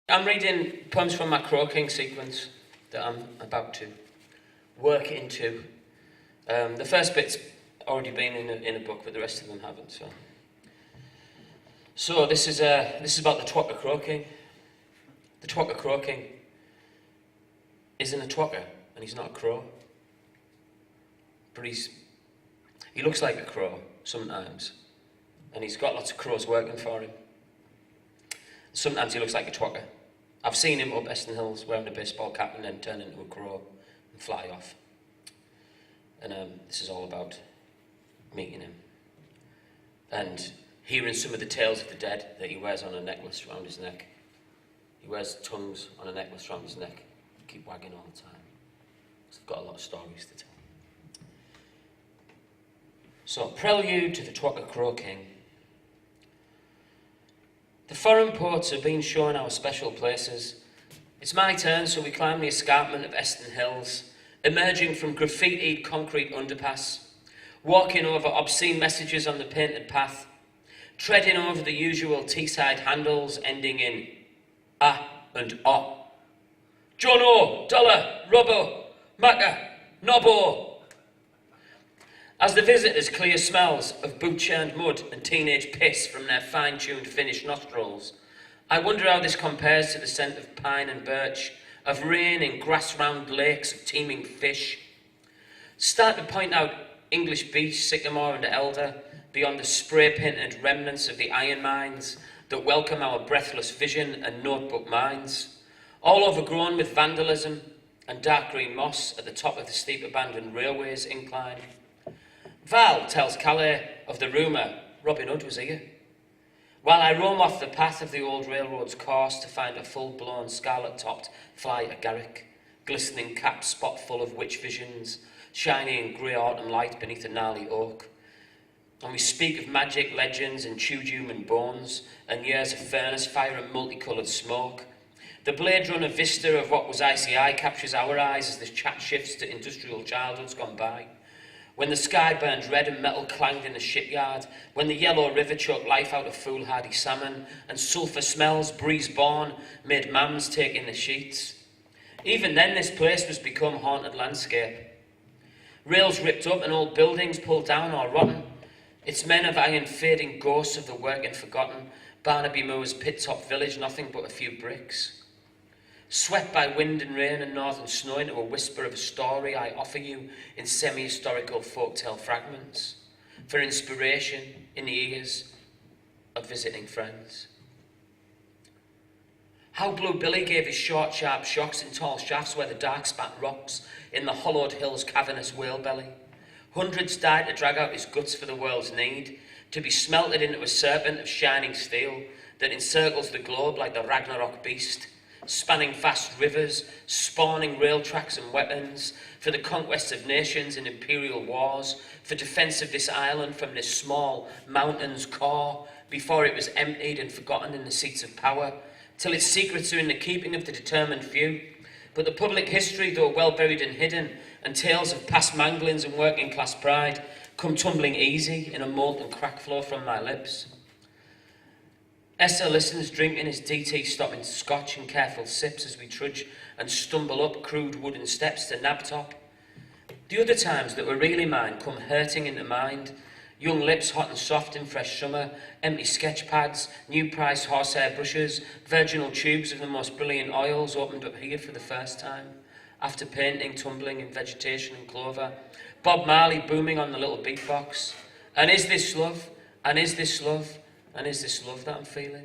I'm reading poems from my croaking sequence that I'm about to work into. The first bit's already been in a book, but the rest of them haven't. So this is about the twacker croaking. The twacker croaking isn't a twacker, and he's not a crow. But he looks like a crow sometimes, and he's got lots of crows working for him. Sometimes he looks like a twacker. I've seen him up Eston Hills wearing a baseball cap and then turn into a crow and fly off. And this is all about meeting him and hearing some of the tales of the dead that he wears on a necklace around his neck. He wears tongues on a necklace around his neck, keep wagging all the time. So I've got a lot of stories to tell. So, prelude to the Twacker Croaking. The foreign ports have been showing our special places. It's my turn, so we climb the escarpment of Eston Hills, emerging from graffitied concrete underpass, walking over obscene messages on the painted path, treading over the usual Teesside handles ending in A and O. Jono, dollar, rubbo, macca, nobbo. As the visitors clear smells of boot-churned mud and teenage piss from their fine-tuned Finnish nostrils, I wonder how this compares to the scent of pine and birch, of rain in grass-round lakes of teeming fish. Start to point out English beech, sycamore and elder, beyond the spray-painted remnants of the iron mines that welcome our breathless vision and notebook minds, all overgrown with vandalism and dark green moss at the top of the steep abandoned railways incline. Val tells Calais of the rumour Robin Hood was here, while I roam off the path of the old railroad's course to find a full-blown scarlet-topped fly agaric, glistening cap spot full of witch visions, shining in grey autumn light beneath a gnarly oak. And we speak of magic legends and chewed human bones, and years of furnace fire and multicoloured smoke. The Blade Runner vista of what was ICI captures our eyes as the chat shifts to industrial childhoods gone by. When the sky burned red and metal clanged in the shipyard, when the yellow river choked life out of foolhardy salmon, and sulphur smells, breeze-born, made mams take in the sheets. Even then this place was become haunted landscape. Rails ripped up and old buildings pulled down or rotten, its men of iron fading ghosts of the working forgotten, Barnaby Moore's pit-top village nothing but a few bricks. Swept by wind and rain and northern snow into a whisper of a story I offer you in semi-historical folktale fragments, for inspiration in the ears of visiting friends. How Blue Billy gave his short, sharp shocks in tall shafts where the dark spat rocks in the hollowed hill's cavernous whale belly. Hundreds died to drag out his guts for the world's need, to be smelted into a serpent of shining steel that encircles the globe like the Ragnarok beast, spanning vast rivers, spawning rail tracks and weapons, for the conquest of nations and imperial wars, for defence of this island from this small mountain's core, before it was emptied and forgotten in the seats of power, till its secrets are in the keeping of the determined few. But the public history, though well buried and hidden, and tales of past manglings and working class pride, come tumbling easy in a molten crack flow from my lips. Esther listens, drinking his DT, stopping scotch and careful sips as we trudge and stumble up crude wooden steps to Nabtop. The other times that were really mine come hurting into mind. Young lips hot and soft in fresh summer, empty sketch pads, new price horsehair brushes, virginal tubes of the most brilliant oils opened up here for the first time, after painting tumbling in vegetation and clover, Bob Marley booming on the little beatbox. And is this love? And is this love? And is this love that I'm feeling?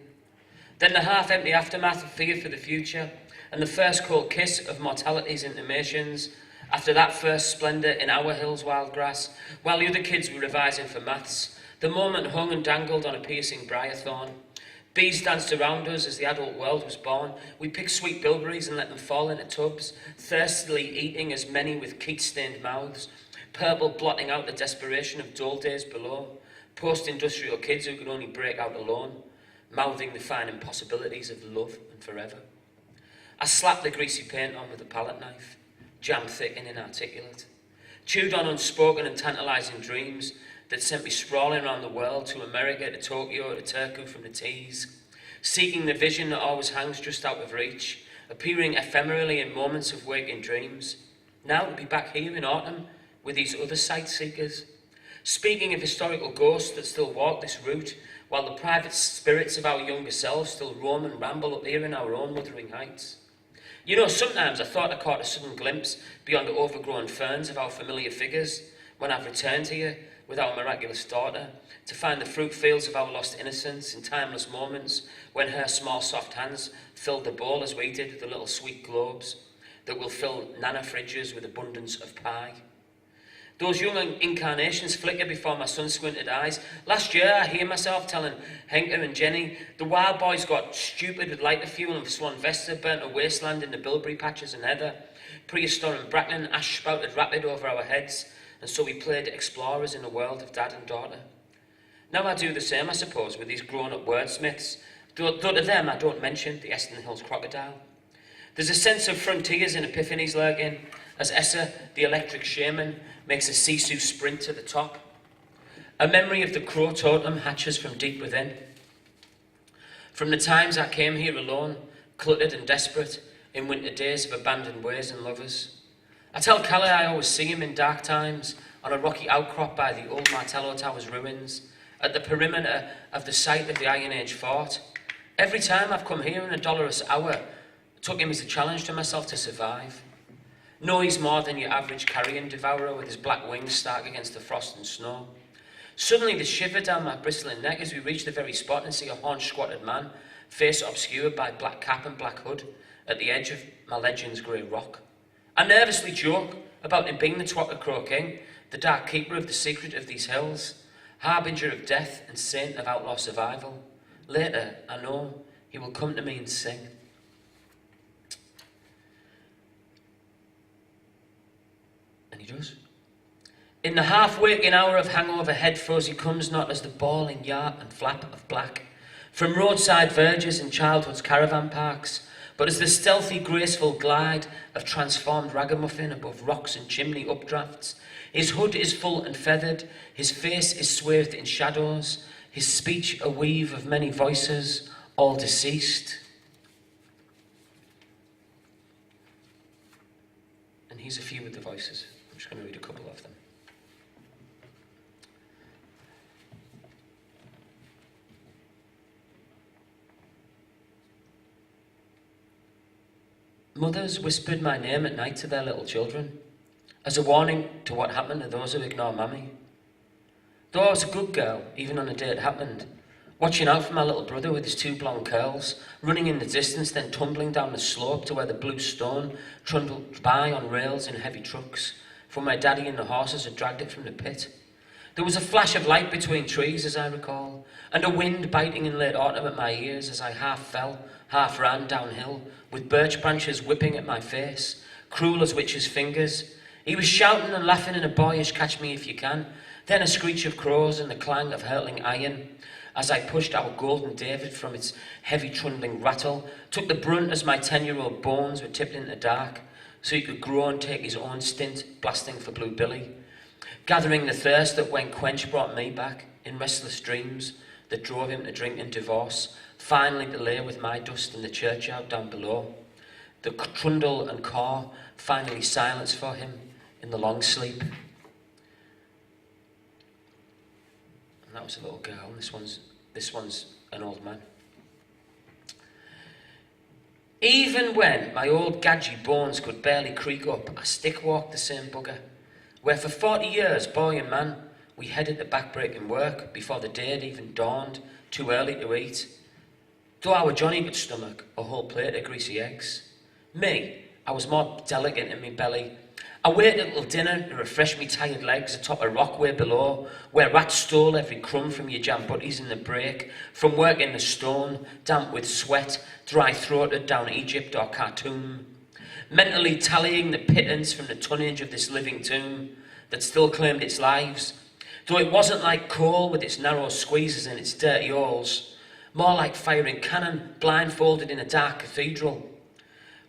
Then the half-empty aftermath of fear for the future, and the first cold kiss of mortality's intimations, after that first splendour in our hill's wild grass, while the other kids were revising for maths, the moment hung and dangled on a piercing briar thorn. Bees danced around us as the adult world was born. We picked sweet bilberries and let them fall into tubs, thirstily eating as many with keat-stained mouths, purple blotting out the desperation of dull days below. Post-industrial kids who could only break out alone, mouthing the fine impossibilities of love and forever. I slapped the greasy paint on with a palette knife, jam thick and inarticulate, chewed on unspoken and tantalising dreams that sent me sprawling around the world, to America, to Tokyo, to Turku from the T's, seeking the vision that always hangs just out of reach, appearing ephemerally in moments of waking dreams. Now to be back here in autumn with these other sight seekers, speaking of historical ghosts that still walk this route, while the private spirits of our younger selves still roam and ramble up here in our own wuthering heights. You know, sometimes I thought I caught a sudden glimpse beyond the overgrown ferns of our familiar figures when I've returned here with our miraculous daughter to find the fruit fields of our lost innocence in timeless moments when her small soft hands filled the bowl as we did with the little sweet globes that will fill nana fridges with abundance of pie. Those young incarnations flicker before my sun-squinted eyes. Last year, I hear myself telling Henker and Jenny, the wild boys got stupid with lighter fuel and Swan Vesta burnt a wasteland in the bilberry patches and heather. Prehistor and Bracknell ash spouted rapid over our heads, and so we played explorers in a world of dad and daughter. Now I do the same, I suppose, with these grown-up wordsmiths, though to them I don't mention the Eston Hills crocodile. There's a sense of frontiers and epiphanies lurking, as Essa, the electric shaman, makes a sisu sprint to the top. A memory of the crow totem hatches from deep within. From the times I came here alone, cluttered and desperate, in winter days of abandoned ways and lovers. I tell Calais I always see him in dark times, on a rocky outcrop by the old Martello Tower's ruins, at the perimeter of the site of the Iron Age fort. Every time I've come here in a dolorous hour, I took him as a challenge to myself to survive. No, he's more than your average carrion devourer with his black wings stark against the frost and snow. Suddenly the shiver down my bristling neck as we reach the very spot and see a haunch-squatted man, face obscured by black cap and black hood, at the edge of my legend's grey rock. I nervously joke about him being the Twacker Crow King, the dark keeper of the secret of these hills, harbinger of death and saint of outlaw survival. Later, I know, he will come to me and sing. And he does. In the half-waking hour of hangover headfuzz, he comes not as the bawling yart and flap of black, from roadside verges and childhood's caravan parks, but as the stealthy, graceful glide of transformed ragamuffin above rocks and chimney updrafts. His hood is full and feathered, his face is swathed in shadows, his speech a weave of many voices, all deceased. And here's a few of the voices. I'm just going to read a couple of them. Mothers whispered my name at night to their little children, as a warning to what happened to those who ignore Mummy. Though I was a good girl, even on the day it happened, watching out for my little brother with his two blonde curls, running in the distance, then tumbling down the slope to where the blue stone trundled by on rails in heavy trucks, for my daddy and the horses had dragged it from the pit. There was a flash of light between trees, as I recall, and a wind biting in late autumn at my ears as I half fell, half ran downhill, with birch branches whipping at my face, cruel as witches' fingers. He was shouting and laughing in a boyish catch me if you can, then a screech of crows and the clang of hurtling iron, as I pushed our golden David from its heavy trundling rattle, took the brunt as my 10-year-old bones were tipped into the dark, so he could grow and take his own stint, blasting for Blue Billy, gathering the thirst that when quenched brought me back in restless dreams that drove him to drink and divorce, finally to lay with my dust in the churchyard down below. The trundle and caw finally silenced for him in the long sleep. And that was a little girl, and this one's an old man. Even when my old gadgy bones could barely creak up, I stick-walked the same bugger, where for 40 years, boy and man, we headed to back-breaking work before the day had even dawned, too early to eat. Though our Johnny could stomach a whole plate of greasy eggs. Me, I was more delicate in me belly. I waited till dinner to refresh me tired legs atop a rock way below, where rats stole every crumb from your jam butties in the break, from working the stone, damp with sweat, dry-throated down Egypt or Khartoum, mentally tallying the pittance from the tonnage of this living tomb that still claimed its lives, though it wasn't like coal with its narrow squeezes and its dirty holes, more like firing cannon blindfolded in a dark cathedral.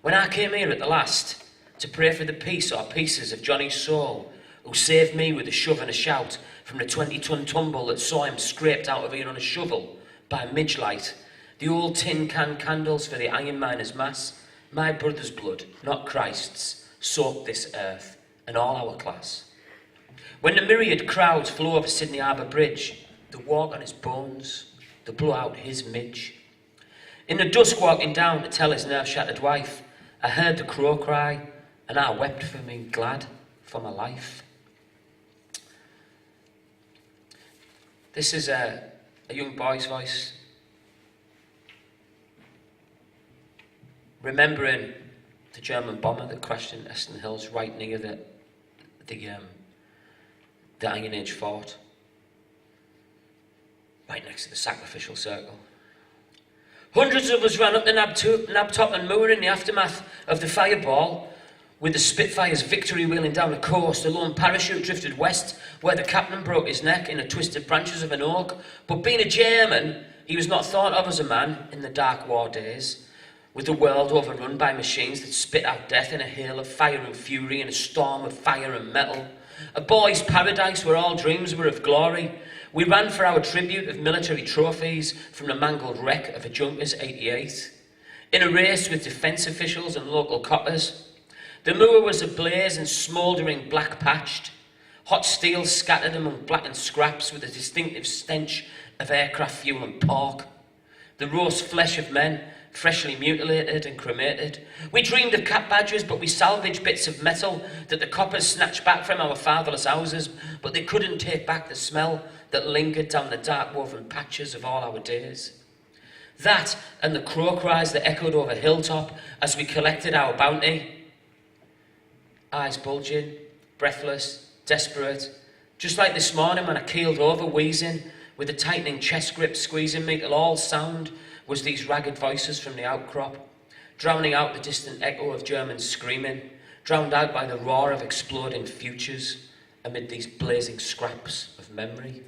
When I came here at the last to pray for the piece or pieces of Johnny's soul, who saved me with a shove and a shout from the 20-ton tumble that saw him scraped out of here on a shovel by midge light, The old tin can candles for the iron miners' mass. My brother's blood, not Christ's, soaked this earth and all our class. When the myriad crowds flew over Sydney Harbour Bridge, they walk on his bones, they blow out his midge. In the dusk walking down to tell his nerve-shattered wife, I heard the crow cry, and I wept for me, glad for my life. This is a young boy's voice, remembering the German bomber that crashed in Eston Hills right near the Iron Age fort, right next to the sacrificial circle. Hundreds of us ran up the Nabtop and Moor in the aftermath of the fireball, with the Spitfire's victory wheeling down the coast. The lone parachute drifted west, where the captain broke his neck in the twisted branches of an oak. But being a German, he was not thought of as a man in the dark war days, with the world overrun by machines that spit out death in a hail of fire and fury and a storm of fire and metal. A boy's paradise where all dreams were of glory. We ran for our tribute of military trophies from the mangled wreck of a Junkers 88. In a race with defence officials and local coppers, the moor was ablaze and smouldering black-patched. Hot steel scattered among blackened scraps with a distinctive stench of aircraft fuel and pork. The roast flesh of men, freshly mutilated and cremated. We dreamed of cap badges, but we salvaged bits of metal that the coppers snatched back from our fatherless houses, but they couldn't take back the smell that lingered down the dark woven patches of all our days. That and the crow cries that echoed over hilltop as we collected our bounty. Eyes bulging, breathless, desperate, just like this morning when I keeled over, wheezing, with a tightening chest grip squeezing me till all sound was these ragged voices from the outcrop, drowning out the distant echo of German screaming, drowned out by the roar of exploding futures amid these blazing scraps of memory.